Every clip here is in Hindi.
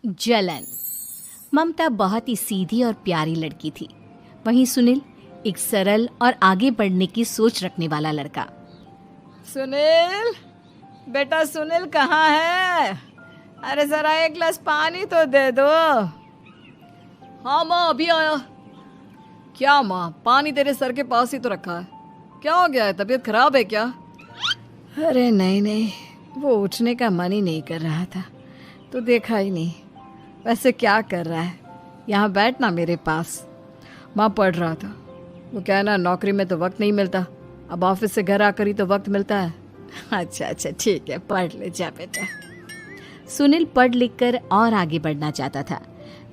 जलन। ममता बहुत ही सीधी और प्यारी लड़की थी, वहीं सुनील एक सरल और आगे बढ़ने की सोच रखने वाला लड़का। सुनील, बेटा सुनील कहाँ है? अरे जरा एक गिलास पानी तो दे दो। हाँ माँ, अभी आया। क्या माँ, पानी तेरे सर के पास ही तो रखा है, क्या हो गया है? तबीयत खराब है क्या? अरे नहीं नहीं, वो उठने का मन ही नहीं कर रहा था तो देखा ही नहीं। वैसे क्या कर रहा है? यहाँ बैठ ना मेरे पास। माँ पढ़ रहा था। वो क्या है ना, नौकरी में तो वक्त नहीं मिलता, अब ऑफिस से घर आकर ही तो वक्त मिलता है। अच्छा अच्छा ठीक है, पढ़ ले जा बेटा। सुनील पढ़ लिख कर और आगे बढ़ना चाहता था,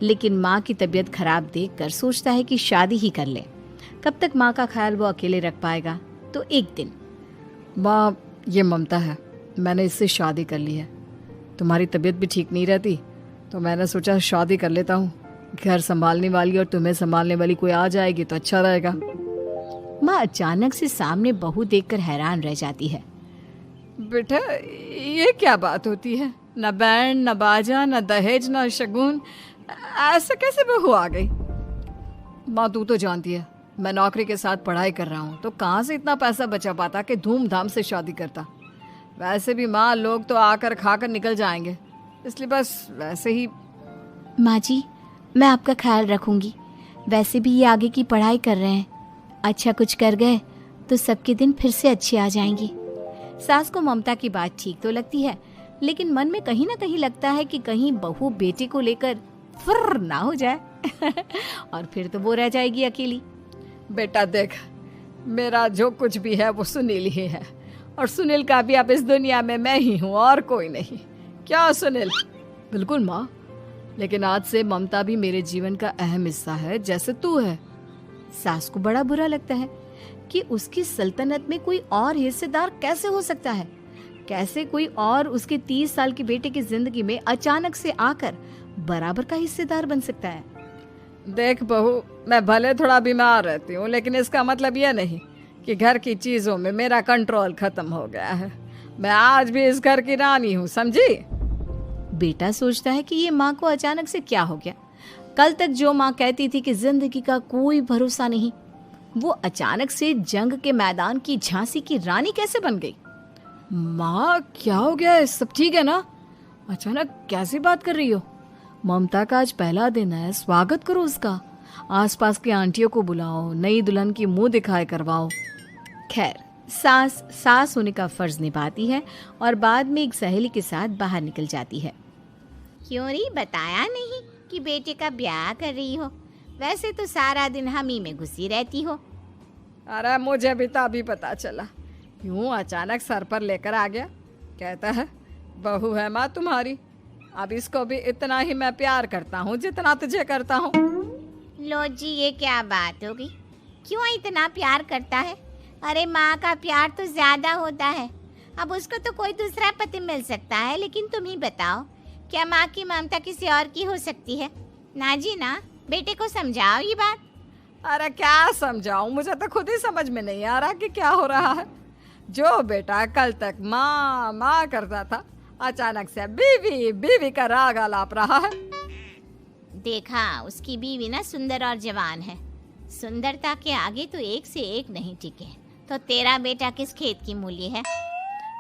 लेकिन माँ की तबीयत खराब देखकर सोचता है कि शादी ही कर ले। कब तक माँ का ख्याल वो अकेले रख पाएगा? तो एक दिन, माँ ये ममता है, मैंने इससे शादी कर ली है। तुम्हारी तबीयत भी ठीक नहीं रहती तो मैंने सोचा शादी कर लेता हूँ। घर संभालने वाली और तुम्हें संभालने वाली कोई आ जाएगी तो अच्छा रहेगा। माँ अचानक से सामने बहू देखकर हैरान रह जाती है। बेटा ये क्या बात होती है? न बैंड, न बाजा, न दहेज, न शगुन, ऐसे कैसे बहू आ गई? माँ तू तो जानती है मैं नौकरी के साथ पढ़ाई कर रहा हूँ, तो कहाँ से इतना पैसा बचा पाता कि धूमधाम से शादी करता। वैसे भी माँ, लोग तो आकर खाकर निकल जाएंगे, इसलिए बस वैसे ही। माँ जी, मैं आपका ख्याल रखूंगी। वैसे भी ये आगे की पढ़ाई कर रहे हैं, अच्छा कुछ कर गए तो सबके दिन फिर से अच्छे आ जाएंगे। सास को ममता की बात ठीक तो लगती है, लेकिन मन में कहीं ना कहीं लगता है कि कहीं बहू बेटे को लेकर फुर्र ना हो जाए और फिर तो वो रह जाएगी अकेली। बेटा देख, मेरा जो कुछ भी है वो सुनील ही है, और सुनील का भी अब इस दुनिया में मैं ही हूँ और कोई नहीं। क्या सुनील? बिल्कुल माँ, लेकिन आज से ममता भी मेरे जीवन का अहम हिस्सा है, जैसे तू है। सास को बड़ा बुरा लगता है कि उसकी सल्तनत में कोई और हिस्सेदार कैसे हो सकता है। कैसे कोई और उसके 30 साल के बेटे की जिंदगी में अचानक से आकर बराबर का हिस्सेदार बन सकता है। देख बहू, मैं भले थोड़ा बीमार रहती हूँ, लेकिन इसका मतलब यह नहीं कि घर की चीजों में मेरा कंट्रोल खत्म हो गया है। मैं आज भी इस घर की रानी हूँ, समझी? बेटा सोचता है कि ये माँ को अचानक से क्या हो गया। कल तक जो माँ कहती थी कि जिंदगी का कोई भरोसा नहीं, वो अचानक से जंग के मैदान की झांसी की रानी कैसे बन गई? माँ क्या हो गया है? सब ठीक है ना? अचानक कैसी बात कर रही हो? ममता का आज पहला दिन है, स्वागत करो उसका। आसपास की आंटियों को बुलाओ, नई दुल्हन की मुंह दिखाए करवाओ। खैर, सास होने का फर्ज निभाती है और बाद में एक सहेली के साथ बाहर निकल जाती है। क्यों नहीं बताया नहीं कि बेटे का ब्याह कर रही हो? वैसे तो सारा दिन हम ही में घुसी रहती हो। अरे मुझे भी तो अभी पता चला, यूं अचानक सर पर लेकर आ गया। कहता है बहू है माँ तुम्हारी, अब इसको भी इतना ही मैं प्यार करता हूँ जितना तुझे करता हूँ। लो जी, ये क्या बात होगी? क्यों इतना प्यार करता है? अरे माँ का प्यार तो ज्यादा होता है। अब उसको तो कोई दूसरा पति मिल सकता है, लेकिन तुम ही बताओ, क्या माँ की ममता किसी और की हो सकती है? ना जी ना, बेटे को समझाओ ये बात। अरे क्या समझाऊं, मुझे तो खुद ही समझ में नहीं आ रहा कि क्या हो रहा है। जो बेटा कल तक माँ माँ करता था, अचानक से बीवी बीवी का राग आलाप रहा है। देखा, उसकी बीवी ना सुंदर और जवान है। सुंदरता के आगे तो एक से एक नहीं टिके, तो तेरा बेटा किस खेत की मूली है?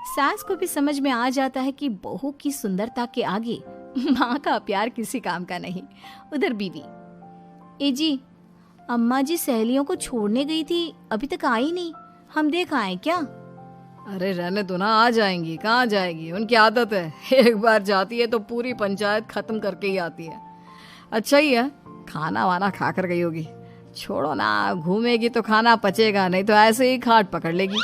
सास को भी समझ में आ जाता है कि बहू की सुंदरता के आगे माँ का प्यार किसी काम का नहीं। उधर बीवी, ए जी, अम्मा जी सहेलियों को छोड़ने गई थी, अभी तक आई नहीं, हम देख आए क्या? अरे रहने दो ना, आ जाएंगी। कहाँ जाएगी, उनकी आदत है, एक बार जाती है तो पूरी पंचायत खत्म करके ही आती है। अच्छा ही है, खाना वाना खा कर गई होगी। छोड़ो ना, घूमेगी तो खाना पचेगा, नहीं तो ऐसे ही खाट पकड़ लेगी।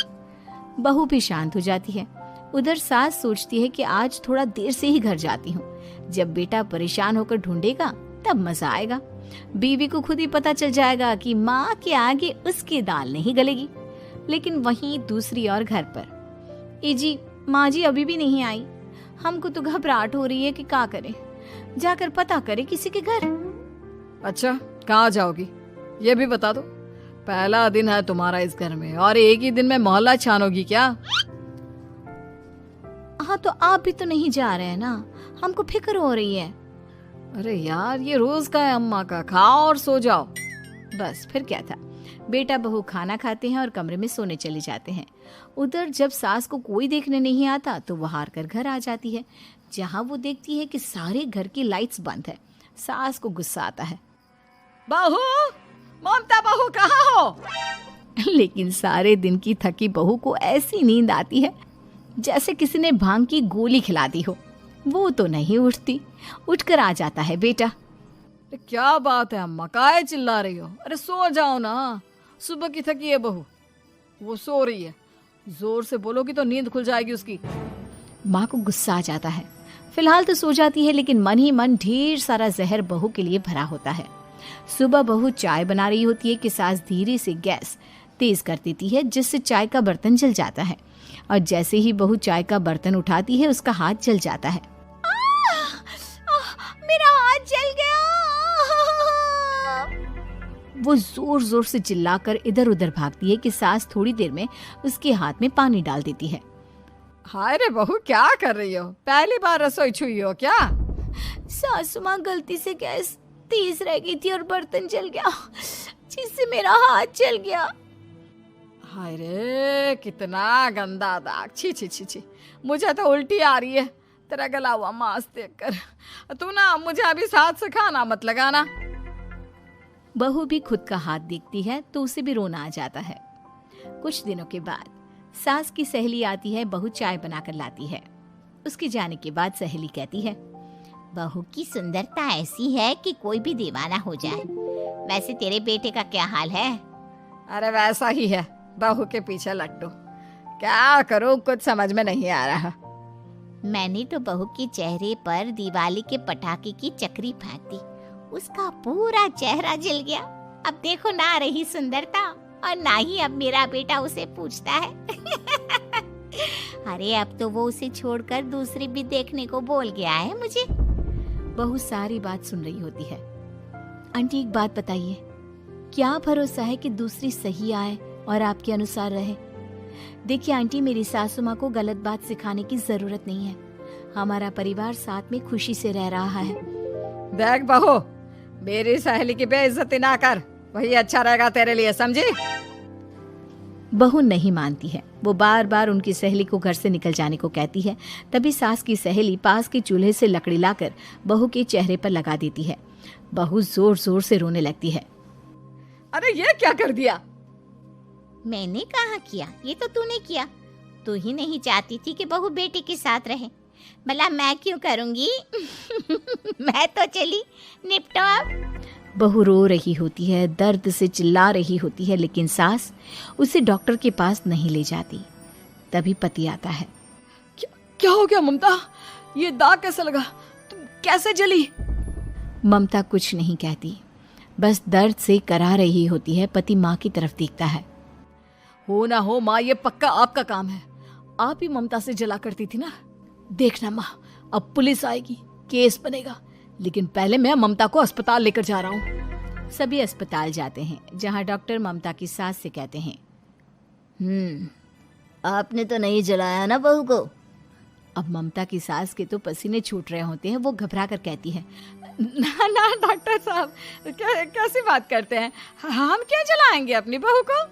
बहू भी शांत हो जाती है। उधर सास सोचती है कि आज थोड़ा देर से ही घर जाती हूँ, जब बेटा परेशान होकर ढूंढेगा तब मजा आएगा। बीवी को खुद ही पता चल जाएगा कि माँ के आगे उसकी दाल नहीं गलेगी। लेकिन वहीं दूसरी ओर घर पर, ए जी, माँ जी अभी भी नहीं आई, हमको तो घबराहट हो रही है कि क्या करें, जाकर पता करें किसी के घर। अच्छा, कहाँ जाओगी ये भी बता दो। पहला दिन है तुम्हारा इस घर में और एक ही दिन में मोहल्ला छानोगी क्या? हाँ, तो आप भी तो नहीं जा रहे हैं ना, हमको फिक्र हो रही है। अरे यार, ये रोज का है अम्मा का, खाओ और सो जाओ। बस फिर क्या था, बेटा बहू खाना खाते हैं और कमरे में सोने चले जाते हैं। उधर जब सास को कोई देखने नहीं आता तो वो हार कर घर आ जाती है, जहाँ वो देखती है कि सारे घर की लाइट्स बंद है। सास को गुस्सा आता है। बहू, ममता बहू कहाँ हो? लेकिन सारे दिन की थकी बहू को ऐसी नींद आती है जैसे किसी ने भांग की गोली खिला दी हो। वो तो नहीं उठती। उठकर आ जाता है बेटा। अरे क्या बात है अम्मा, काहे चिल्ला रही हो? अरे सो जाओ ना, सुबह की थकी है बहू, वो सो रही है। जोर से बोलोगी तो नींद खुल जाएगी उसकी। माँ को गुस्सा आ जाता है। फिलहाल तो सो जाती है, लेकिन मन ही मन ढेर सारा जहर बहू के लिए भरा होता है। सुबह बहू चाय बना रही होती है कि सास धीरे से गैस तेज कर देती है, जिससे चाय का बर्तन जल जाता है। और जैसे ही बहू चाय का बर्तन उठाती है, उसका हाथ जल जाता है। मेरा हाथ जल गया। वो जोर जोर से चिल्लाकर इधर उधर भागती है कि सास थोड़ी देर में उसके हाथ में पानी डाल देती है। हाय रे बहू, क्या कर रही हो? पहली बार रसोई छुई हो क्या? सासू माँ, गलती से गैस तेज रह गई थी और बर्तन जल गया, जिससे मेरा हाथ जल गया। हाय रे, कितना गंदा दाग। छी छी छी छी, मुझे तो उल्टी आ रही है तेरा गला हुआ मांस देखकर। तू ना मुझे अभी साथ से खाना मत लगाना। बहू भी खुद का हाथ देखती है तो उसे भी रोना आ जाता है। कुछ दिनों के बाद सास की सहेली आती है। बहू चाय बनाकर लाती है। उसके जाने के बाद सहेली कहती है, बहू की सुंदरता ऐसी है कि कोई भी दीवाना हो जाए। वैसे तेरे बेटे का क्या हाल है? अरे वैसा ही है, बहू के पीछे लट्टू। क्या करूं, कुछ समझ में नहीं आ रहा। मैंने तो बहू के चेहरे पर दिवाली के पटाखे की चक्री फेंक दी, उसका पूरा चेहरा जल गया। अब देखो ना रही सुंदरता, और ना ही अब मेरा बेटा उसे पूछता है। अरे अब तो वो उसे छोड़कर दूसरी भी देखने को बोल गया है मुझे। बहू सारी बात सुन रही होती है। आंटी, एक बात बताइए, क्या भरोसा है कि दूसरी सही आए और आपके अनुसार रहे? देखिए आंटी, मेरी सासू माँ को गलत बात सिखाने की जरूरत नहीं है। हमारा परिवार साथ में खुशी से रह रहा है। देख बहू, मेरी सहेली की बेइज्जती ना कर, वही अच्छा रहेगा तेरे लिए, समझी? बहू नहीं मानती है। वो बार बार उनकी सहेली को घर से निकल जाने को कहती है। तभी सास की सहेली पास के चूल्हे से लकड़ी लाकर बहू के चेहरे पर लगा देती है। बहू जोर जोर से रोने लगती है। अरे ये क्या कर दिया? मैंने कहाँ किया, ये तो तूने किया। तू ही नहीं चाहती थी कि बहू बेटे के साथ रहे, भला मैं क्यों करूंगी? मैं तो चली, निपटो अब। बहू रो रही होती है, दर्द से चिल्ला रही होती है, लेकिन सास उसे डॉक्टर के पास नहीं ले जाती। तभी पति आता है। क्या हो गया ममता? ये दाग कैसे लगा? तुम कैसे जली? ममता कुछ नहीं कहती, बस दर्द से करा रही होती है। पति माँ की तरफ देखता है। हो ना हो माँ, ये पक्का आपका काम है। आप ही ममता से जला करती थी ना। देखना माँ, अब पुलिस आएगी, केस बनेगा, लेकिन पहले मैं ममता को अस्पताल लेकर जा रहा हूँ। सभी अस्पताल जाते हैं, जहाँ डॉक्टर ममता की सास से कहते हैं, आपने तो नहीं जलाया ना बहू को? अब ममता की सास के तो पसीने छूट रहे होते हैं। वो घबरा कर कहती है, ना ना डॉक्टर साहब, कैसी बात करते हैं? हम क्या जलाएंगे अपनी बहू को?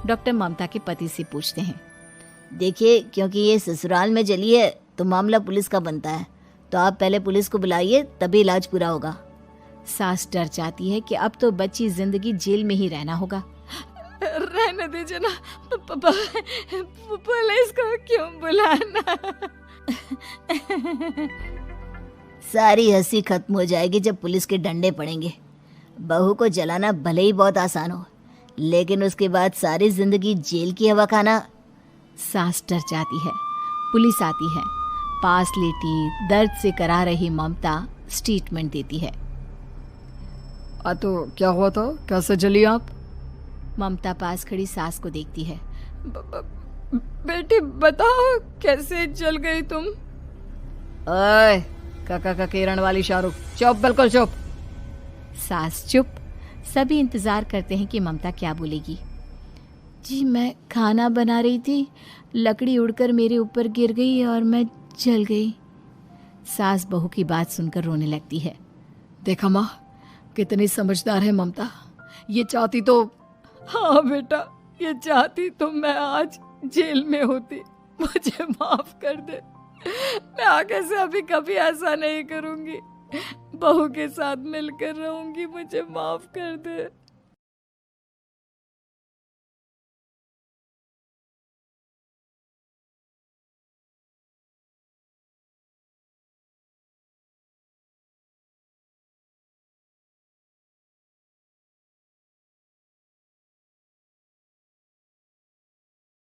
डॉक्टर ममता के पति से पूछते हैं। देखिए, क्योंकि ये ससुराल में जली है तो मामला पुलिस का बनता है, तो आप पहले पुलिस को बुलाइए, तभी इलाज पूरा होगा। सास डर जाती है कि अब तो बच्ची जिंदगी जेल में ही रहना होगा। रहने दीजिए ना, पुलिस को क्यों बुलाना? सारी हंसी खत्म हो जाएगी जब पुलिस के डंडे पड़ेंगे। बहू को जलाना भले ही बहुत आसान हो, लेकिन उसके बाद सारी जिंदगी जेल की हवा खाना। सास डर जाती है। पुलिस आती है। पास लेटी दर्द से करा रही ममता स्टेटमेंट देती है। तो क्या हुआ था? कैसे जली आप? ममता पास खड़ी सास को देखती है। बेटी बताओ, कैसे जल गई तुम? ओए, काका का किरण वाली शाहरुख, चुप, बिल्कुल चुप। सास चुप। सभी इंतजार करते हैं कि ममता क्या बोलेगी। जी, मैं खाना बना रही थी, लकड़ी उड़कर मेरे ऊपर गिर गई और मैं जल गई। सास बहू की बात सुनकर रोने लगती है। देखा माँ, कितनी समझदार है ममता। ये चाहती तो, हाँ बेटा, ये चाहती तो मैं आज जेल में होती। मुझे माफ कर दे, मैं आगे से अभी कभी ऐसा नहीं करूंगी। बहू के साथ मिलकर रहूंगी, मुझे माफ कर दे।